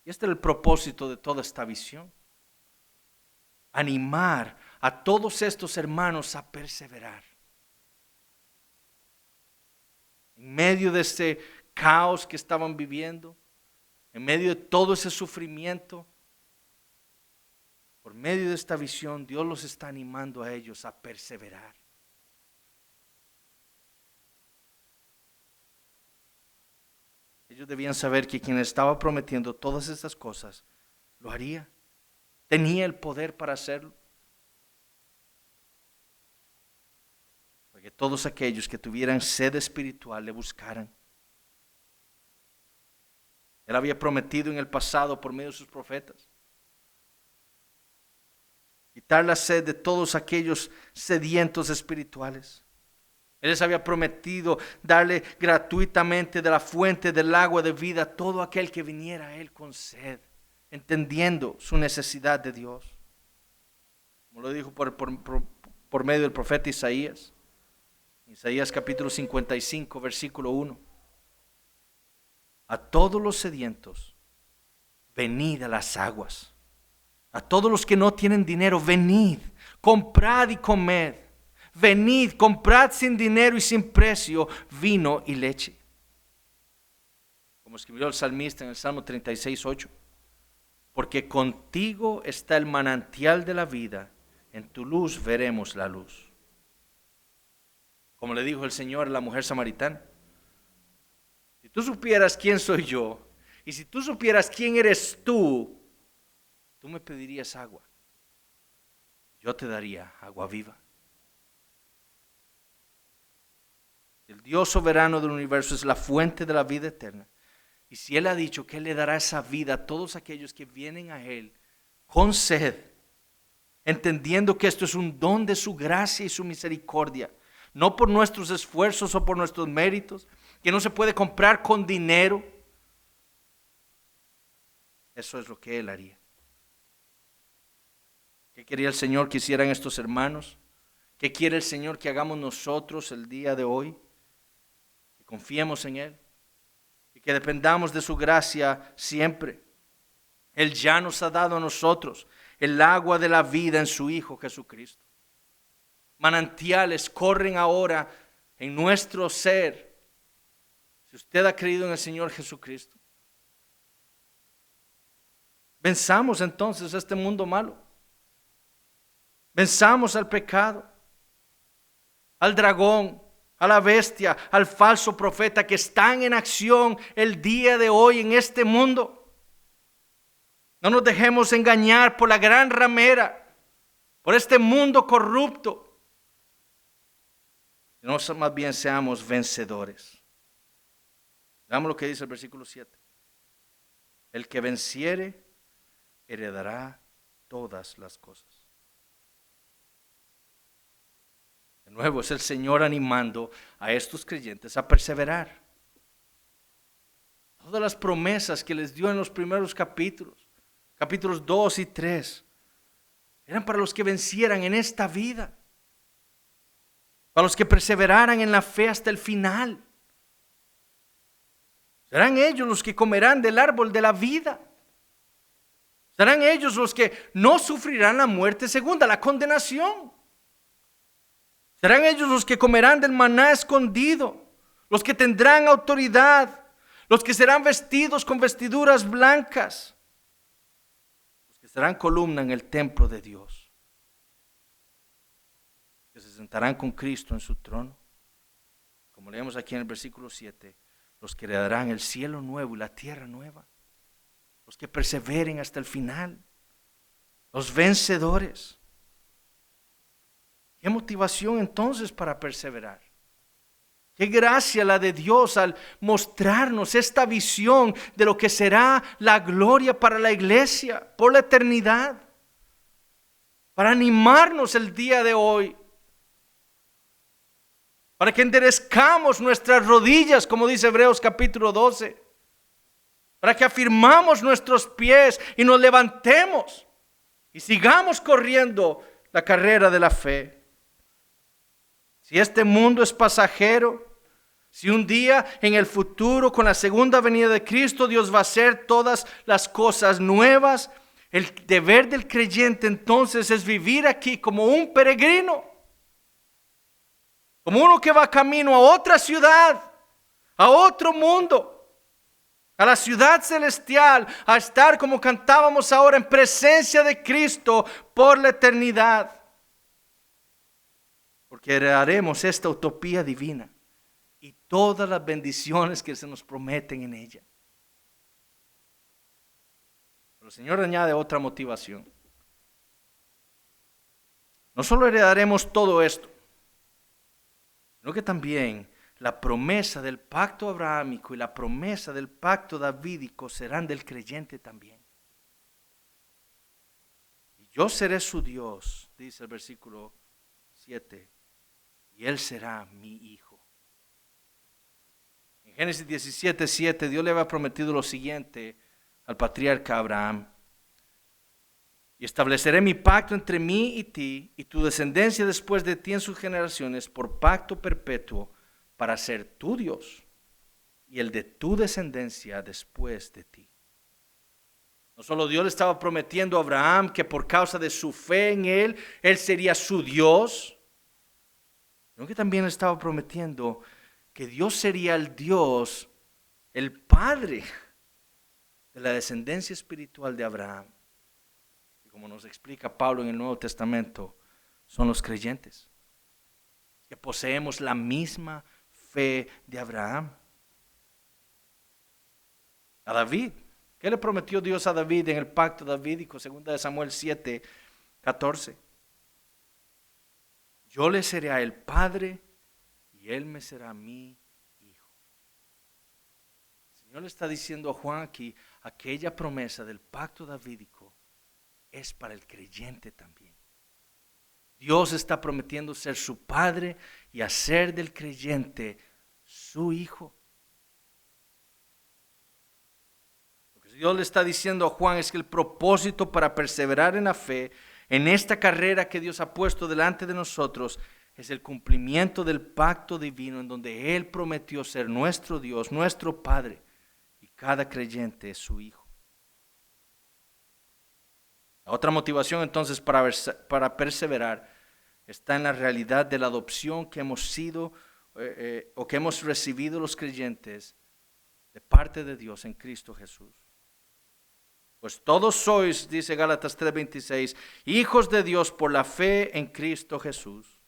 Y este es el propósito de toda esta visión. Animar a todos estos hermanos a perseverar. En medio de ese caos que estaban viviendo, en medio de todo ese sufrimiento, por medio de esta visión, Dios los está animando a ellos a perseverar. Ellos debían saber que quien estaba prometiendo todas estas cosas, lo haría. Tenía el poder para hacerlo. Para que todos aquellos que tuvieran sed espiritual le buscaran. Él había prometido en el pasado por medio de sus profetas quitar la sed de todos aquellos sedientos espirituales. Él les había prometido darle gratuitamente de la fuente del agua de vida a todo aquel que viniera a Él con sed, entendiendo su necesidad de Dios. Como lo dijo por medio del profeta Isaías. Isaías capítulo 55, versículo 1. A todos los sedientos, venid a las aguas. A todos los que no tienen dinero, venid, comprad y comed. Venid, comprad sin dinero y sin precio vino y leche. Como escribió el salmista en el Salmo 36, 8. Porque contigo está el manantial de la vida, en tu luz veremos la luz. Como le dijo el Señor a la mujer samaritana, si tú supieras quién soy yo, y si tú supieras quién eres tú me pedirías agua. Yo te daría agua viva. El Dios soberano del universo es la fuente de la vida eterna. Y si Él ha dicho que Él le dará esa vida a todos aquellos que vienen a Él con sed, entendiendo que esto es un don de su gracia y su misericordia, no por nuestros esfuerzos o por nuestros méritos, que no se puede comprar con dinero, eso es lo que Él haría. ¿Qué quería el Señor que hicieran estos hermanos? ¿Qué quiere el Señor que hagamos nosotros el día de hoy? Que confiemos en Él y que dependamos de su gracia siempre. Él ya nos ha dado a nosotros el agua de la vida en su Hijo Jesucristo. Manantiales corren ahora en nuestro ser. Si usted ha creído en el Señor Jesucristo, venzamos entonces a este mundo malo. Venzamos al pecado, al dragón, a la bestia, al falso profeta que están en acción el día de hoy en este mundo. No nos dejemos engañar por la gran ramera, por este mundo corrupto. No, más bien seamos vencedores. Veamos lo que dice el versículo 7. El que venciere heredará todas las cosas. De nuevo es el Señor animando a estos creyentes a perseverar. Todas las promesas que les dio en los primeros capítulos 2 y 3, eran para los que vencieran en esta vida, para los que perseveraran en la fe hasta el final. Serán ellos los que comerán del árbol de la vida. Serán ellos los que no sufrirán la muerte segunda, la condenación. Serán ellos los que comerán del maná escondido, los que tendrán autoridad, los que serán vestidos con vestiduras blancas, los que serán columna en el templo de Dios, que se sentarán con Cristo en su trono. Como leemos aquí en el versículo 7, los que heredarán el cielo nuevo y la tierra nueva, los que perseveren hasta el final, los vencedores. ¿Qué motivación entonces para perseverar? Qué gracia la de Dios al mostrarnos esta visión de lo que será la gloria para la iglesia por la eternidad. Para animarnos el día de hoy. Para que enderezcamos nuestras rodillas, como dice Hebreos capítulo 12. Para que afirmamos nuestros pies y nos levantemos y sigamos corriendo la carrera de la fe. Si este mundo es pasajero, si un día en el futuro con la segunda venida de Cristo Dios va a hacer todas las cosas nuevas, el deber del creyente entonces es vivir aquí como un peregrino, como uno que va camino a otra ciudad, a otro mundo, a la ciudad celestial, a estar como cantábamos ahora en presencia de Cristo por la eternidad. Porque heredaremos esta utopía divina y todas las bendiciones que se nos prometen en ella. Pero el Señor añade otra motivación. No solo heredaremos todo esto, sino que también la promesa del pacto abrahámico y la promesa del pacto davídico serán del creyente también. Y yo seré su Dios, dice el versículo 7. Y Él será mi hijo. En Génesis 17, 7, Dios le había prometido lo siguiente al patriarca Abraham. Y estableceré mi pacto entre mí y ti y tu descendencia después de ti en sus generaciones por pacto perpetuo para ser tu Dios y el de tu descendencia después de ti. No solo Dios le estaba prometiendo a Abraham que por causa de su fe en él sería su Dios, sino que también le estaba prometiendo que Dios sería el Dios, el Padre de la descendencia espiritual de Abraham. Y como nos explica Pablo en el Nuevo Testamento, son los creyentes, que poseemos la misma fe de Abraham. A David, ¿qué le prometió Dios a David en el pacto davídico? 2 Samuel 7, 14. Yo le seré a él padre y él me será mi hijo. El Señor le está diciendo a Juan aquí, aquella promesa del pacto davídico es para el creyente también. Dios está prometiendo ser su padre y hacer del creyente su hijo. Lo que Dios le está diciendo a Juan es que el propósito para perseverar en la fe, en esta carrera que Dios ha puesto delante de nosotros, es el cumplimiento del pacto divino en donde Él prometió ser nuestro Dios, nuestro Padre, y cada creyente es su hijo. La otra motivación entonces para perseverar está en la realidad de la adopción que hemos sido o que hemos recibido los creyentes de parte de Dios en Cristo Jesús. Pues todos sois, dice Gálatas 3:26, hijos de Dios por la fe en Cristo Jesús.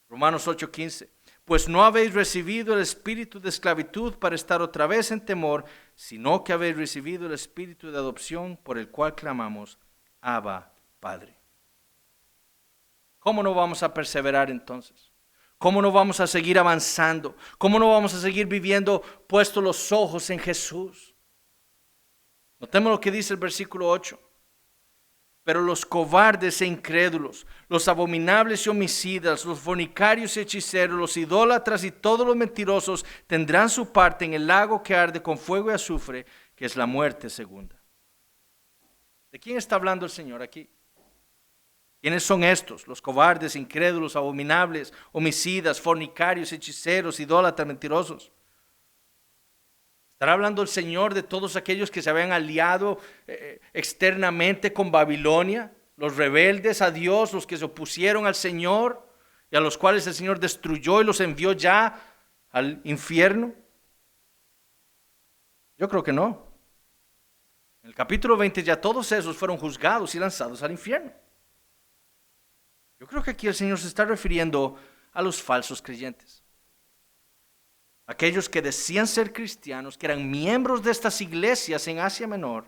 Romanos 8:15, pues no habéis recibido el espíritu de esclavitud para estar otra vez en temor, sino que habéis recibido el espíritu de adopción por el cual clamamos, Abba, Padre. ¿Cómo no vamos a perseverar entonces? ¿Cómo no vamos a seguir avanzando? ¿Cómo no vamos a seguir viviendo puestos los ojos en Jesús? Notemos lo que dice el versículo 8. Pero los cobardes e incrédulos, los abominables y homicidas, los fornicarios y hechiceros, los idólatras y todos los mentirosos tendrán su parte en el lago que arde con fuego y azufre, que es la muerte segunda. ¿De quién está hablando el Señor aquí? ¿Quiénes son estos? Los cobardes, incrédulos, abominables, homicidas, fornicarios, hechiceros, idólatras, mentirosos. ¿Estará hablando el Señor de todos aquellos que se habían aliado externamente con Babilonia? Los rebeldes a Dios, los que se opusieron al Señor y a los cuales el Señor destruyó y los envió ya al infierno. Yo creo que no. En el capítulo 20 ya todos esos fueron juzgados y lanzados al infierno. Yo creo que aquí el Señor se está refiriendo a los falsos creyentes. Aquellos que decían ser cristianos, que eran miembros de estas iglesias en Asia Menor,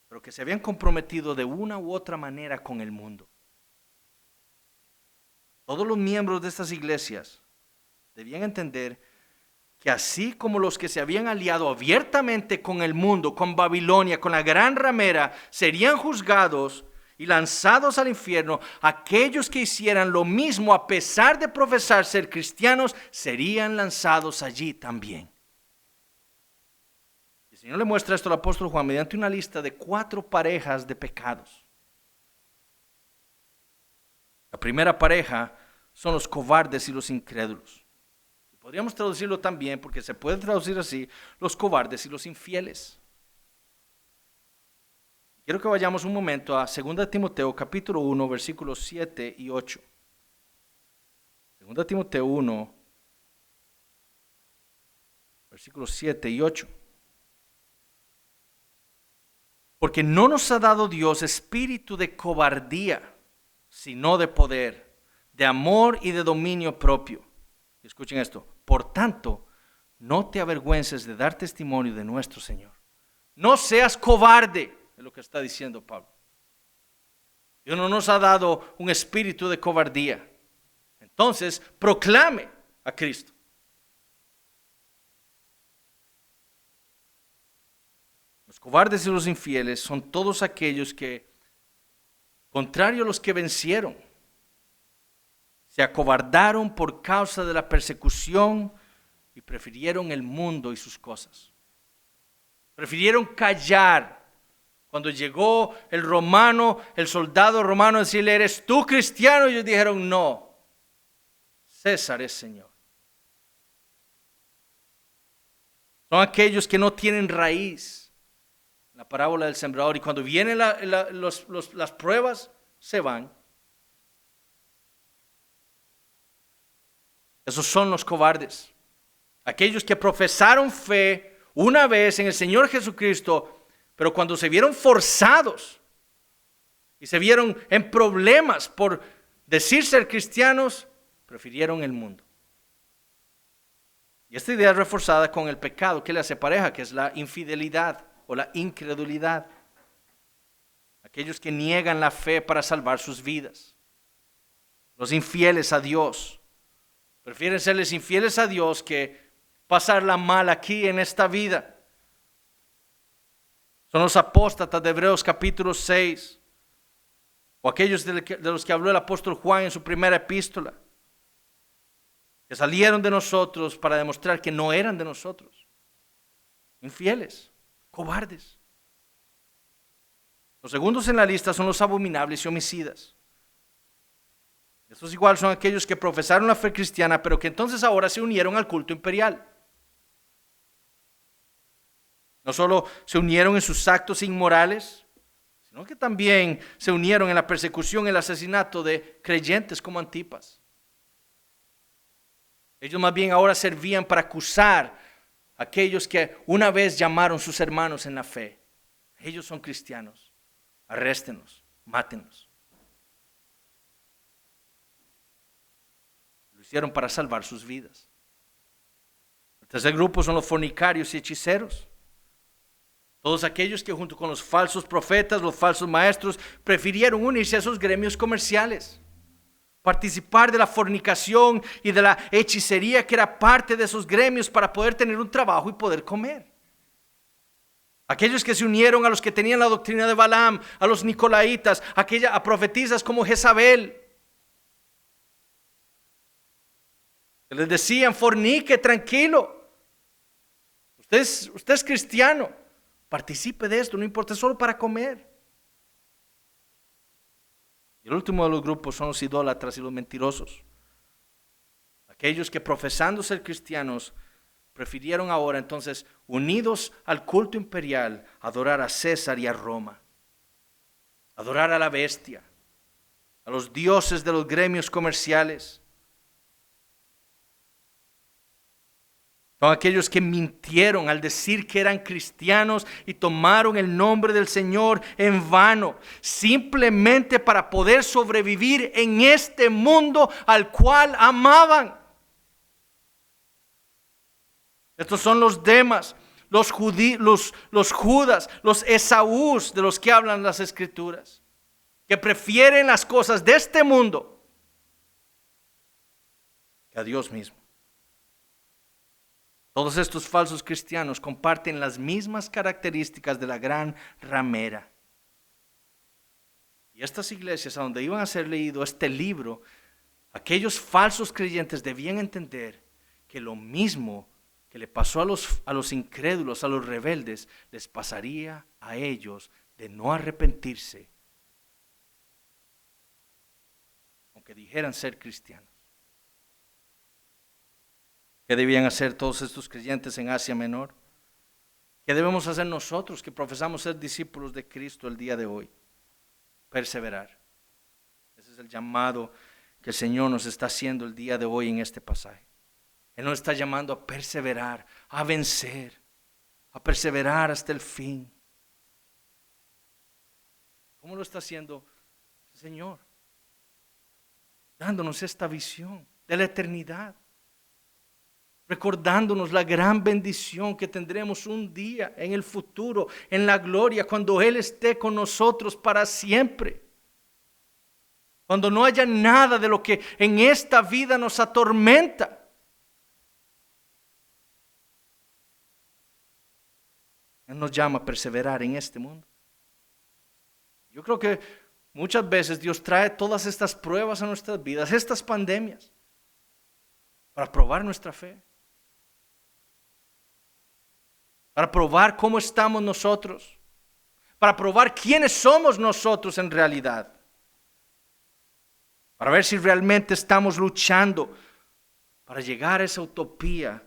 pero que se habían comprometido de una u otra manera con el mundo. Todos los miembros de estas iglesias debían entender que así como los que se habían aliado abiertamente con el mundo, con Babilonia, con la gran ramera, serían juzgados y lanzados al infierno, aquellos que hicieran lo mismo a pesar de profesar ser cristianos, serían lanzados allí también. El Señor le muestra esto al apóstol Juan mediante una lista de 4 parejas de pecados. La primera pareja son los cobardes y los incrédulos. Podríamos traducirlo también, porque se puede traducir así, los cobardes y los infieles. Quiero que vayamos un momento a 2 Timoteo capítulo 1, versículos 7 y 8. 2 Timoteo 1, versículos 7 y 8. Porque no nos ha dado Dios espíritu de cobardía, sino de poder, de amor y de dominio propio. Escuchen esto. Por tanto, no te avergüences de dar testimonio de nuestro Señor. No seas cobarde. Es lo que está diciendo Pablo. Dios no nos ha dado un espíritu de cobardía. Entonces, proclame a Cristo. Los cobardes y los infieles son todos aquellos que, contrario a los que vencieron, se acobardaron por causa de la persecución y prefirieron el mundo y sus cosas. Prefirieron callar Cuando llegó el romano, el soldado romano, a decirle, ¿eres tú cristiano? Ellos dijeron, no, César es Señor. Son aquellos que no tienen raíz. La parábola del sembrador. Y cuando vienen las pruebas, se van. Esos son los cobardes. Aquellos que profesaron fe una vez en el Señor Jesucristo, pero cuando se vieron forzados y se vieron en problemas por decir ser cristianos, prefirieron el mundo. Y esta idea es reforzada con el pecado que le hace pareja, que es la infidelidad o la incredulidad. Aquellos que niegan la fe para salvar sus vidas. Los infieles a Dios. Prefieren serles infieles a Dios que pasarla mal aquí en esta vida. Son los apóstatas de Hebreos capítulo 6. O aquellos de los que habló el apóstol Juan en su primera epístola. Que salieron de nosotros para demostrar que no eran de nosotros. Infieles, cobardes. Los segundos en la lista son los abominables y homicidas. Estos igual son aquellos que profesaron la fe cristiana, pero que entonces ahora se unieron al culto imperial. No solo se unieron en sus actos inmorales, sino que también se unieron en la persecución y el asesinato de creyentes como Antipas. Ellos más bien ahora servían para acusar a aquellos que una vez llamaron sus hermanos en la fe. Ellos son cristianos. Arréstenos, mátenos. Lo hicieron para salvar sus vidas. El tercer grupo son los fornicarios y hechiceros. Todos aquellos que junto con los falsos profetas, los falsos maestros, prefirieron unirse a esos gremios comerciales. Participar de la fornicación y de la hechicería que era parte de esos gremios para poder tener un trabajo y poder comer. Aquellos que se unieron a los que tenían la doctrina de Balaam, a los nicolaitas, a profetisas como Jezabel. Que les decían, fornique, tranquilo. Usted es cristiano, participe de esto, no importa, es solo para comer. Y el último de los grupos son los idólatras y los mentirosos. Aquellos que profesando ser cristianos, prefirieron ahora entonces, unidos al culto imperial, adorar a César y a Roma. Adorar a la bestia, a los dioses de los gremios comerciales. Son aquellos que mintieron al decir que eran cristianos y tomaron el nombre del Señor en vano, simplemente para poder sobrevivir en este mundo al cual amaban. Estos son los Demas, los Judas, los Esaús de los que hablan las Escrituras, que prefieren las cosas de este mundo que a Dios mismo. Todos estos falsos cristianos comparten las mismas características de la gran ramera. Y estas iglesias a donde iban a ser leído este libro, aquellos falsos creyentes debían entender que lo mismo que le pasó a los incrédulos, a los rebeldes, les pasaría a ellos de no arrepentirse, aunque dijeran ser cristianos. ¿Qué debían hacer todos estos creyentes en Asia Menor? ¿Qué debemos hacer nosotros que profesamos ser discípulos de Cristo el día de hoy? Perseverar. Ese es el llamado que el Señor nos está haciendo el día de hoy en este pasaje. Él nos está llamando a perseverar, a vencer, a perseverar hasta el fin. ¿Cómo lo está haciendo el Señor? Dándonos esta visión de la eternidad. Recordándonos la gran bendición que tendremos un día en el futuro, en la gloria, cuando Él esté con nosotros para siempre. Cuando no haya nada de lo que en esta vida nos atormenta. Él nos llama a perseverar en este mundo. Yo creo que muchas veces Dios trae todas estas pruebas a nuestras vidas, estas pandemias, para probar nuestra fe. Para probar cómo estamos nosotros, para probar quiénes somos nosotros en realidad, para ver si realmente estamos luchando para llegar a esa utopía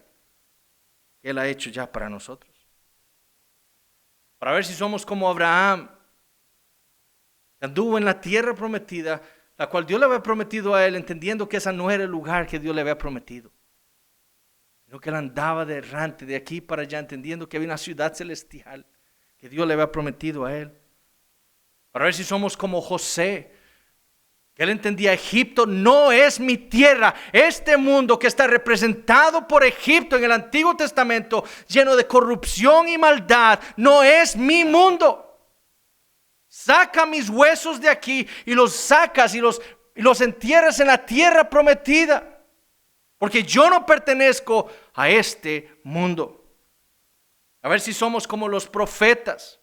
que Él ha hecho ya para nosotros. Para ver si somos como Abraham, que anduvo en la tierra prometida, la cual Dios le había prometido a él, entendiendo que esa no era el lugar que Dios le había prometido, sino que él andaba de errante de aquí para allá, entendiendo que había una ciudad celestial que Dios le había prometido a él. Para ver si somos como José, que él entendía: Egipto no es mi tierra. Este mundo que está representado por Egipto en el Antiguo Testamento, lleno de corrupción y maldad, no es mi mundo. Saca mis huesos de aquí y los sacas y los entierras en la tierra prometida, porque yo no pertenezco a este mundo. A ver si somos como los profetas,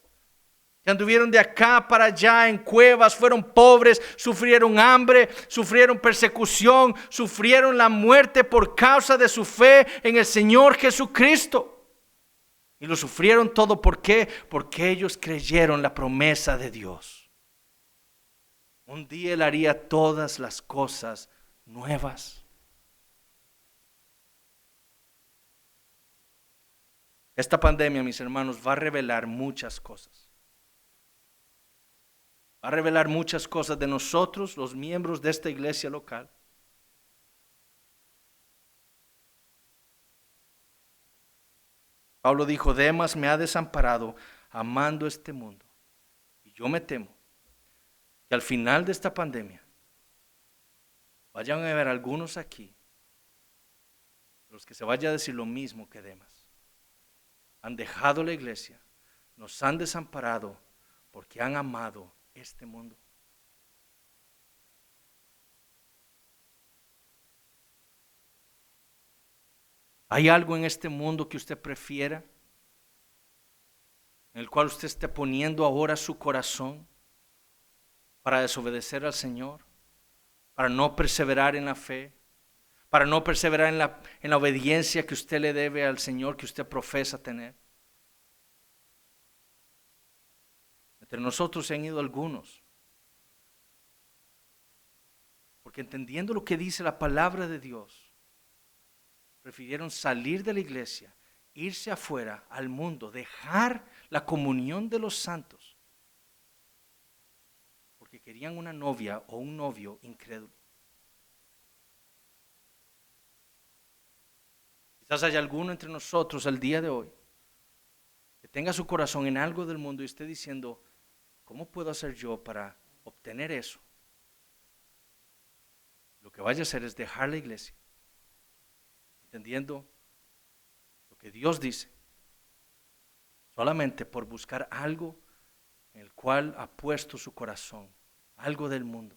que anduvieron de acá para allá en cuevas, fueron pobres, sufrieron hambre, sufrieron persecución, sufrieron la muerte por causa de su fe en el Señor Jesucristo. Y lo sufrieron todo, ¿por qué? Porque ellos creyeron la promesa de Dios. Un día Él haría todas las cosas nuevas. Esta pandemia, mis hermanos, va a revelar muchas cosas. Va a revelar muchas cosas de nosotros, los miembros de esta iglesia local. Pablo dijo: Demas me ha desamparado amando este mundo. Y yo me temo que al final de esta pandemia vayan a haber algunos aquí, los que se vaya a decir lo mismo que Demas. Han dejado la iglesia, nos han desamparado porque han amado este mundo. ¿Hay algo en este mundo que usted prefiera, en el cual usted esté poniendo ahora su corazón para desobedecer al Señor, para no perseverar en la fe, para no perseverar en la obediencia que usted le debe al Señor, que usted profesa tener? Entre nosotros se han ido algunos, porque entendiendo lo que dice la palabra de Dios, prefirieron salir de la iglesia, irse afuera al mundo, dejar la comunión de los santos, porque querían una novia o un novio incrédulo. Quizás haya alguno entre nosotros el día de hoy que tenga su corazón en algo del mundo y esté diciendo: ¿cómo puedo hacer yo para obtener eso? Lo que vaya a hacer es dejar la iglesia, entendiendo lo que Dios dice, solamente por buscar algo en el cual ha puesto su corazón, algo del mundo.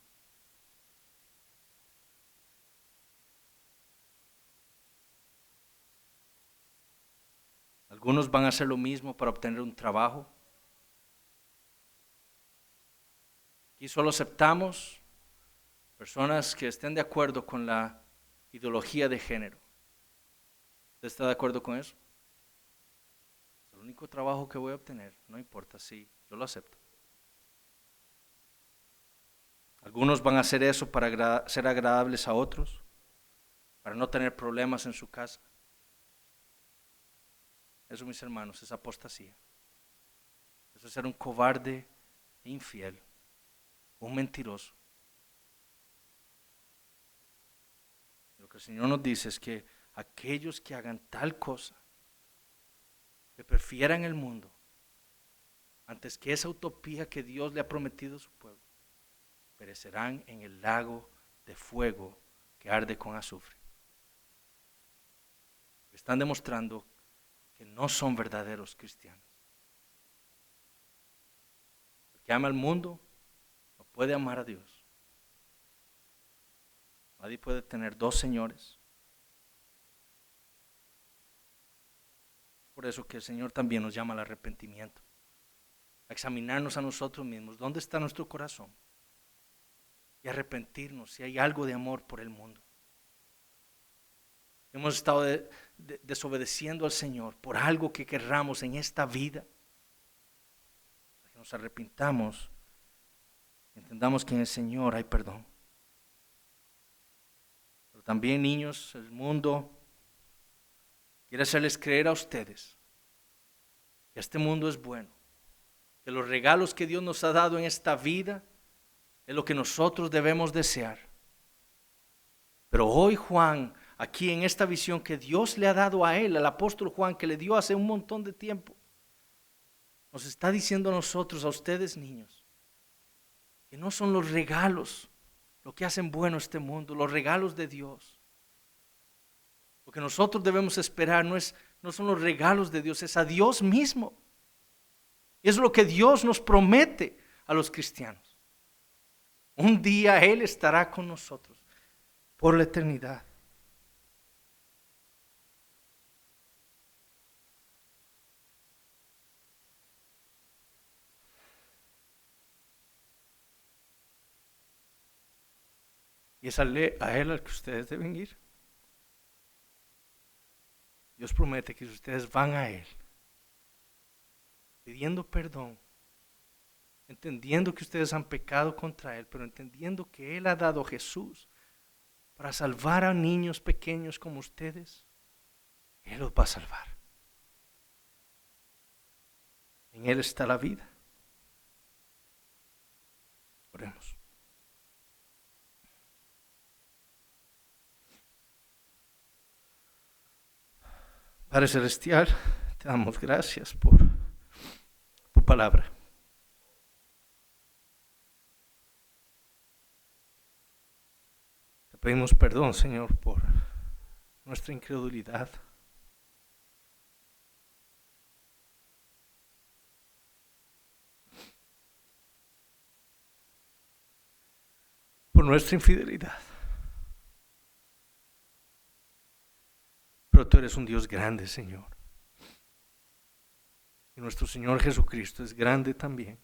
Algunos van a hacer lo mismo para obtener un trabajo. Aquí solo aceptamos personas que estén de acuerdo con la ideología de género. ¿Usted está de acuerdo con eso? Es el único trabajo que voy a obtener, no importa, sí, yo lo acepto. Algunos van a hacer eso para ser agradables a otros, para no tener problemas en su casa. Eso, mis hermanos, es apostasía. Eso es ser un cobarde e infiel, un mentiroso. Lo que el Señor nos dice es que aquellos que hagan tal cosa, que prefieran el mundo antes que esa utopía que Dios le ha prometido a su pueblo, perecerán en el lago de fuego que arde con azufre. Están demostrando que no son verdaderos cristianos. El que ama al mundo no puede amar a Dios. Nadie puede tener dos señores. Por eso que el Señor también nos llama al arrepentimiento, a examinarnos a nosotros mismos, dónde está nuestro corazón, y arrepentirnos si hay algo de amor por el mundo. Hemos estado desobedeciendo al Señor por algo que querramos en esta vida, nos arrepintamos, entendamos que en el Señor hay perdón. Pero también, niños, el mundo quiere hacerles creer a ustedes que este mundo es bueno, que los regalos que Dios nos ha dado en esta vida es lo que nosotros debemos desear. Pero hoy Juan, aquí en esta visión que Dios le ha dado a él, al apóstol Juan, que le dio hace un montón de tiempo, nos está diciendo a nosotros, a ustedes niños, que no son los regalos lo que hacen bueno este mundo, los regalos de Dios. Lo que nosotros debemos esperar no son los regalos de Dios, es a Dios mismo. Es lo que Dios nos promete a los cristianos. Un día Él estará con nosotros por la eternidad. Y es a Él al que ustedes deben ir. Dios promete que si ustedes van a Él, pidiendo perdón, entendiendo que ustedes han pecado contra Él, pero entendiendo que Él ha dado a Jesús para salvar a niños pequeños como ustedes, Él los va a salvar. En Él está la vida. Oremos. Padre Celestial, te damos gracias por tu palabra. Te pedimos perdón, Señor, por nuestra incredulidad. Por nuestra infidelidad. Pero tú eres un Dios grande, Señor. Y nuestro Señor Jesucristo es grande también.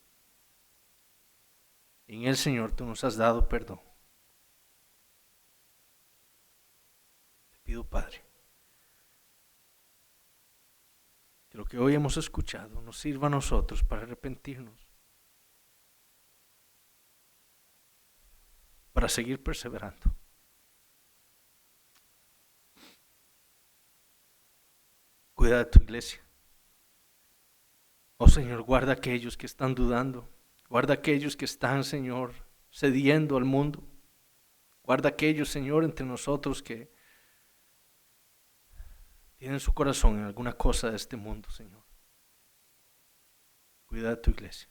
Y en el Señor tú nos has dado perdón. Te pido, Padre, que lo que hoy hemos escuchado nos sirva a nosotros para arrepentirnos, para seguir perseverando. Cuida de tu iglesia. Oh Señor, guarda a aquellos que están dudando. Guarda a aquellos que están, Señor, cediendo al mundo. Guarda a aquellos, Señor, entre nosotros que tienen su corazón en alguna cosa de este mundo, Señor. Cuida de tu iglesia.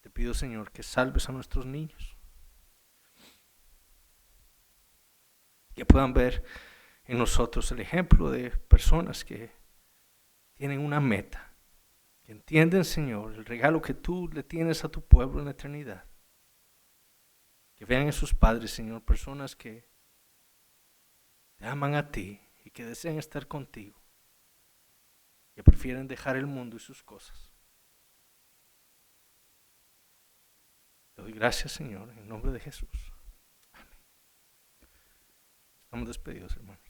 Te pido, Señor, que salves a nuestros niños. Que puedan ver en nosotros el ejemplo de personas que tienen una meta, que entienden, Señor, el regalo que tú le tienes a tu pueblo en la eternidad. Que vean en sus padres, Señor, personas que te aman a ti y que desean estar contigo, que prefieren dejar el mundo y sus cosas. Te doy gracias, Señor, en nombre de Jesús. Amén. Estamos despedidos, hermanos.